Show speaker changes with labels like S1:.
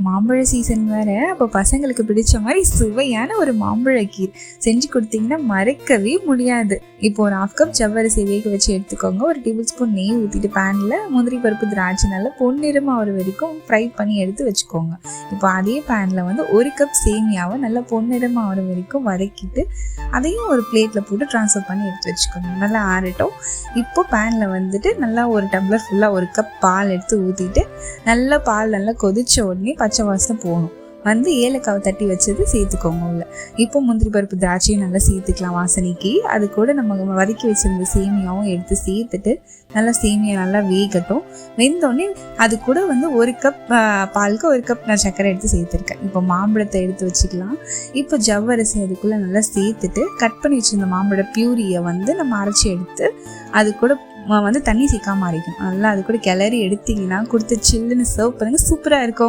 S1: மாம்பழ சீசன் வேறு. அப்போ பசங்களுக்கு பிடிச்ச மாதிரி சுவையான ஒரு மாம்பழ கீர் செஞ்சு கொடுத்தீங்கன்னா மறக்கவே முடியாது. இப்போ ஒரு 1/2 கப் ஜவ்வரிசி வேக வச்சு எடுத்துக்கோங்க. ஒரு டேபிள் ஸ்பூன் நெய் ஊற்றிட்டு பேனில் முந்திரி பருப்பு திராட்சை நல்லா பொன்னிறமாக ஒரு வரைக்கும் ஃப்ரை பண்ணி எடுத்து வச்சுக்கோங்க. இப்போ அதே பேனில் வந்து 1 கப் சேமியாவை நல்லா பொன்னிறமாக ஒரு வரைக்கும் வதக்கிட்டு அதையும் ஒரு பிளேட்டில் போட்டு ட்ரான்ஸ்ஃபர் பண்ணி எடுத்து வச்சுக்கோங்க. நல்லா ஆறட்டும். இப்போ பேனில் வந்துட்டு நல்லா ஒரு டம்ளர் ஃபுல்லாக 1 கப் பால் எடுத்து ஊற்றிட்டு நல்லா பால் நல்லா கொதிச்ச உடனே பச்சை வாசனை போகணும். வந்து ஏலக்காவை தட்டி வச்சது சேர்த்துக்கோங்க உள்ள. இப்போ முந்திரி பருப்பு திராட்சையும் நல்லா சேர்த்துக்கலாம் வாசனைக்கு. அது கூட நம்ம வதக்கி வச்சிருந்த சேமியாவும் எடுத்து சேர்த்துட்டு நல்லா சேமியா நல்லா வேகட்டும். வெந்தோடனே அது கூட வந்து 1 கப் பாலுக்கு 1 கப் நான் சர்க்கரை எடுத்து சேர்த்துருக்கேன். இப்போ மாம்பழத்தை எடுத்து வச்சுக்கலாம். இப்போ ஜவ்வரிசி அதுக்குள்ளே நல்லா சேர்த்துட்டு கட் பண்ணி வச்சுருந்த மாம்பழ பியூரியை வந்து நம்ம அரைச்சி எடுத்து அது கூட வந்து தண்ணி சேர்க்காம அரைக்கணும். நல்லா அது கூட கிளறி எடுத்திங்கன்னா கொடுத்து சில்லுன்னு சர்வ் பண்ணுங்கள். சூப்பராக இருக்கும்.